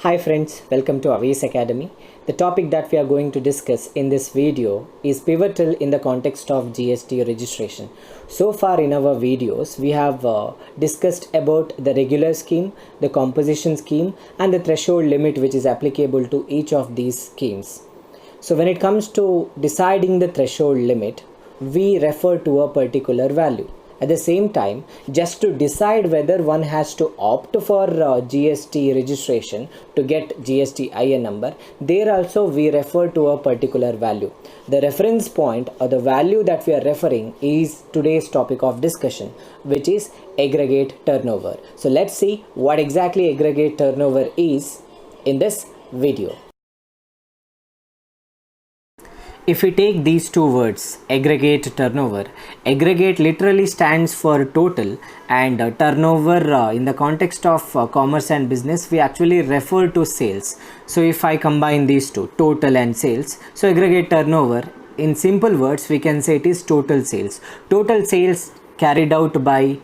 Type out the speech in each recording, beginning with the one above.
Hi friends, welcome to Avi's Academy. The topic that we are going to discuss in this video is pivotal in the context of GST registration. So far in our videos, we have discussed about the regular scheme, the composition scheme and the threshold limit which is applicable to each of these schemes. So when it comes to deciding the threshold limit, we refer to a particular value. At the same time, just to decide whether one has to opt for GST registration to get GST IN number, there also we refer to a particular value. The reference point or the value that we are referring is today's topic of discussion, which is aggregate turnover. So let's see what exactly aggregate turnover is in this video. If we take these two words, aggregate turnover, aggregate literally stands for total, and turnover in the context of commerce and business, we actually refer to sales. So if I combine these two, total and sales, so aggregate turnover, in simple words, we can say it is total sales. Total sales carried out by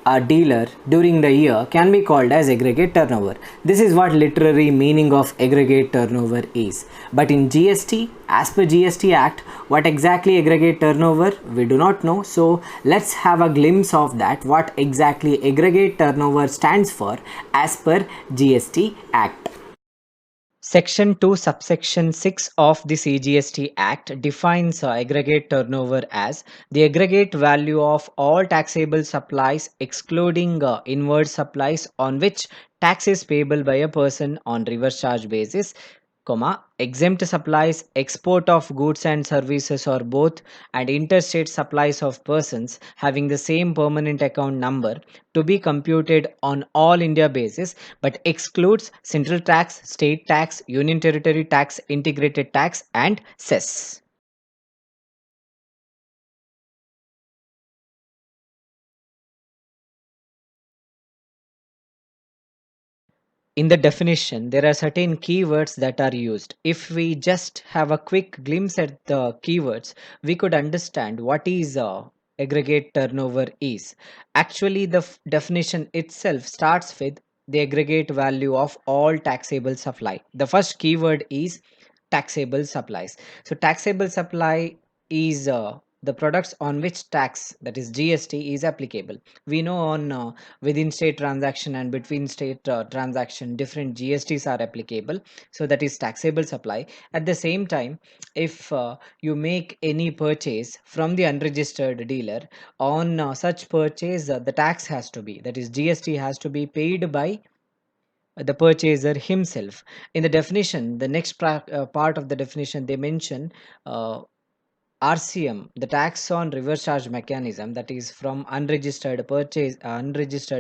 a dealer during the year can be called as aggregate turnover. This is what literary meaning of aggregate turnover is. But in GST, as per GST Act, what exactly aggregate turnover, we do not know. So let's have a glimpse of that, what exactly aggregate turnover stands for as per GST Act. Section 2 subsection 6 of the CGST Act defines aggregate turnover as the aggregate value of all taxable supplies excluding inward supplies on which tax is payable by a person on reverse charge basis, exempt supplies, export of goods and services or both, and interstate supplies of persons having the same permanent account number to be computed on all India basis, but excludes central tax, state tax, union territory tax, integrated tax and cess. In the definition, there are certain keywords that are used. If we just have a quick glimpse at the keywords, we could understand what is aggregate turnover is. Actually, the definition itself starts with the aggregate value of all taxable supply. The first keyword is taxable supplies. So taxable supply is the products on which tax, that is GST, is applicable. We know on within state transaction and between state transaction different GSTs are applicable, so that is taxable supply. At the same time, if you make any purchase from the unregistered dealer, on such purchase the tax has to be, that is GST has to be paid by the purchaser himself. In the definition, the next part of the definition, they mention RCM, the tax on reverse charge mechanism, that is from unregistered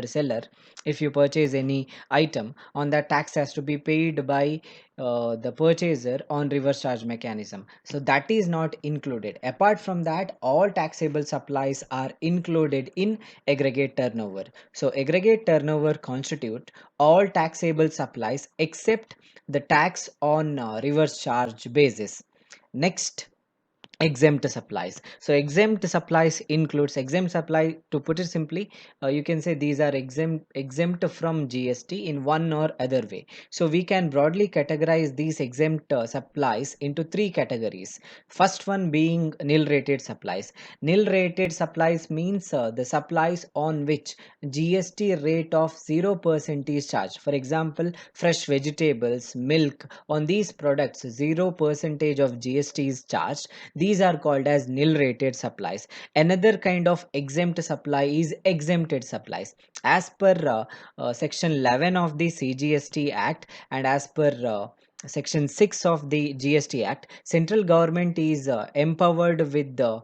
seller. If you purchase any item, on that tax has to be paid by the purchaser on reverse charge mechanism. So that is not included. Apart from that, all taxable supplies are included in aggregate turnover. So aggregate turnover constitute all taxable supplies except the tax on reverse charge basis. Next, exempt supplies. So exempt supplies includes exempt supply, to put it simply, you can say these are exempt from GST in one or other way. So we can broadly categorize these exempt supplies into three categories. First one being nil rated supplies. Nil rated supplies means the supplies on which GST rate of 0% is charged. For example, fresh vegetables, milk, on these products 0% of GST is charged. These are called as nil rated supplies. Another kind of exempt supply is exempted supplies. As per section 11 of the CGST Act and as per section 6 of the GST Act, central government is empowered with the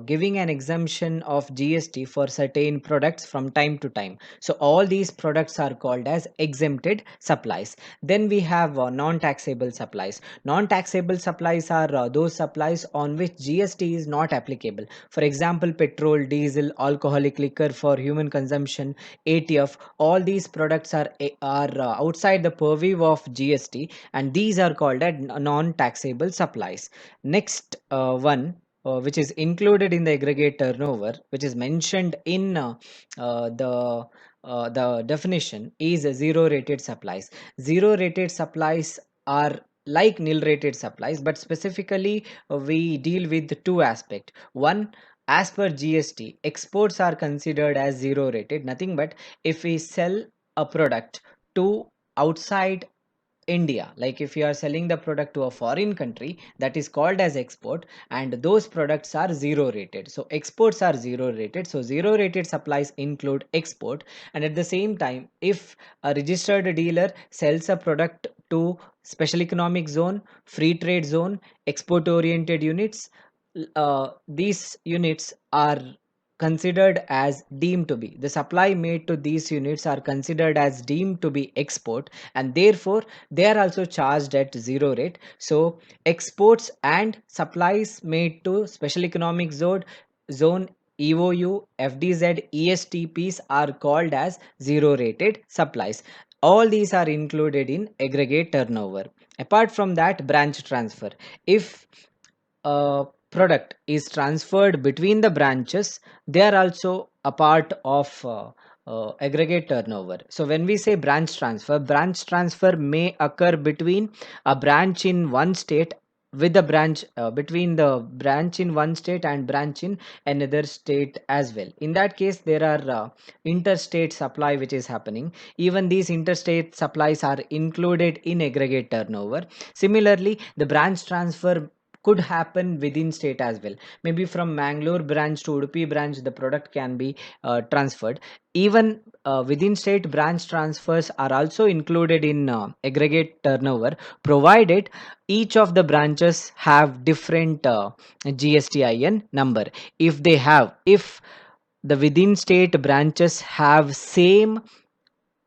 giving an exemption of GST for certain products from time to time. So all these products are called as exempted supplies. Then we have non-taxable supplies. Non-taxable supplies are those supplies on which GST is not applicable. For example, petrol, diesel, alcoholic liquor for human consumption, ATF, all these products are outside the purview of GST, and these are called as non-taxable supplies. Next one, which is included in the aggregate turnover, which is mentioned in the the definition is zero rated supplies. Zero rated supplies are like nil rated supplies, but specifically we deal with two aspects. One, as per GST, exports are considered as zero rated, nothing but if we sell a product to outside India, like if you are selling the product to a foreign country, that is called as export, and those products are zero rated. So exports are zero rated. So zero rated supplies include export, and at the same time, if a registered dealer sells a product to special economic zone, free trade zone, export oriented units, these units are considered as deemed to be, the supply made to these units are considered as deemed to be export, and therefore they are also charged at zero rate. So exports and supplies made to special economic zone, EOU, FDZ, ESTPs are called as zero rated supplies. All these are included in aggregate turnover. Apart from that, branch transfer. If a product is transferred between the branches, they are also a part of aggregate turnover. So when we say branch transfer may occur between a branch in one state with the branch between the branch in one state and branch in another state as well. In that case, there are interstate supply which is happening. Even these interstate supplies are included in aggregate turnover. Similarly, the branch transfer could happen within state as well. Maybe from Mangalore branch to Udupi branch, the product can be transferred. Even within state branch transfers are also included in aggregate turnover, provided each of the branches have different GSTIN number. If the within state branches have same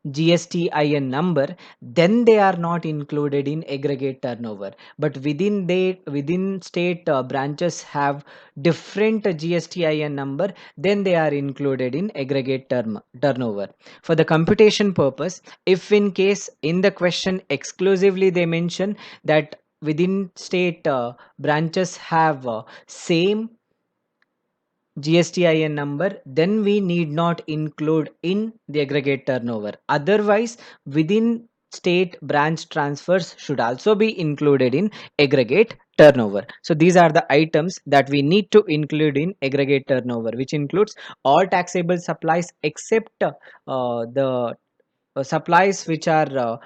GSTIN number, then they are not included in aggregate turnover. But within state branches have different GSTIN number, then they are included in aggregate turnover. For the computation purpose, if in case in the question exclusively they mention that within state branches have same GSTIN number, then we need not include in the aggregate turnover. Otherwise, within state branch transfers should also be included in aggregate turnover. So these are the items that we need to include in aggregate turnover, which includes all taxable supplies except the supplies which are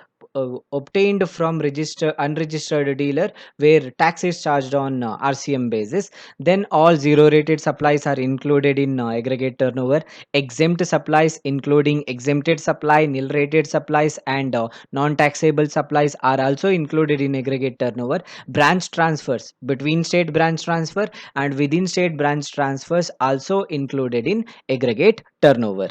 obtained from unregistered dealer where tax is charged on RCM basis. Then all zero rated supplies are included in aggregate turnover. Exempt supplies including exempted supply, nil rated supplies, and non taxable supplies are also included in aggregate turnover. Branch transfers, between state branch transfer and within state branch transfers also included in aggregate turnover.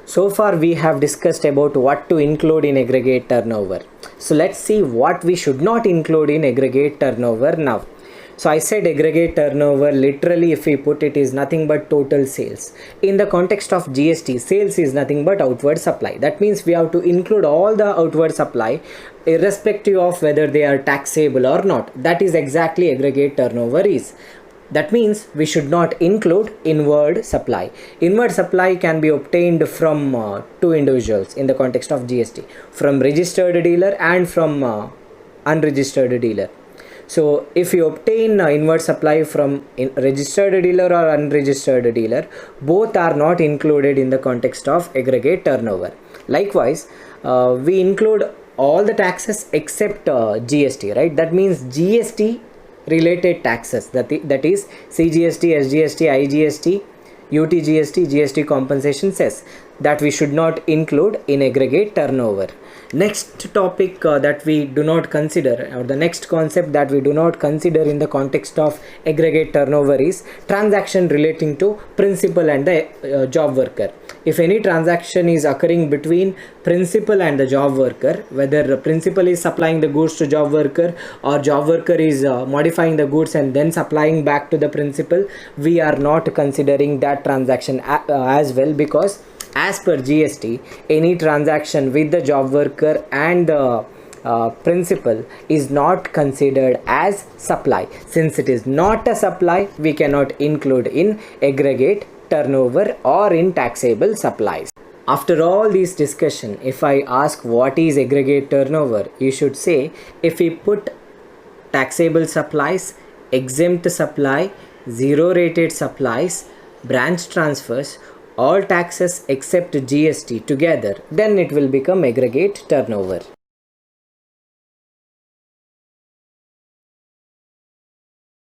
So far we have discussed about what to include in aggregate turnover. So let's see what we should not include in aggregate turnover now. So I said aggregate turnover, literally if we put it, is nothing but total sales. In the context of GST, sales is nothing but outward supply. That means we have to include all the outward supply irrespective of whether they are taxable or not. That is exactly aggregate turnover is. That means we should not include inward supply. Inward supply can be obtained from two individuals in the context of GST, from registered dealer and from unregistered dealer. So if you obtain inward supply from registered dealer or unregistered dealer, both are not included in the context of aggregate turnover. Likewise, we include all the taxes except GST, right? That means GST related taxes, that is CGST, SGST, IGST, UTGST, GST compensation cess, that we should not include in aggregate turnover. Next topic that we do not consider, or the next concept that we do not consider in the context of aggregate turnover, is transaction relating to principal and the job worker. If any transaction is occurring between principal and the job worker, whether principal is supplying the goods to job worker or job worker is modifying the goods and then supplying back to the principal, we are not considering that transaction as well, because as per GST, any transaction with the job worker and the principal is not considered as supply. Since it is not a supply, we cannot include in aggregate turnover or in taxable supplies. After all this discussion, if I ask what is aggregate turnover, you should say if we put taxable supplies, exempt supply, zero rated supplies, branch transfers, all taxes except GST together, then it will become aggregate turnover.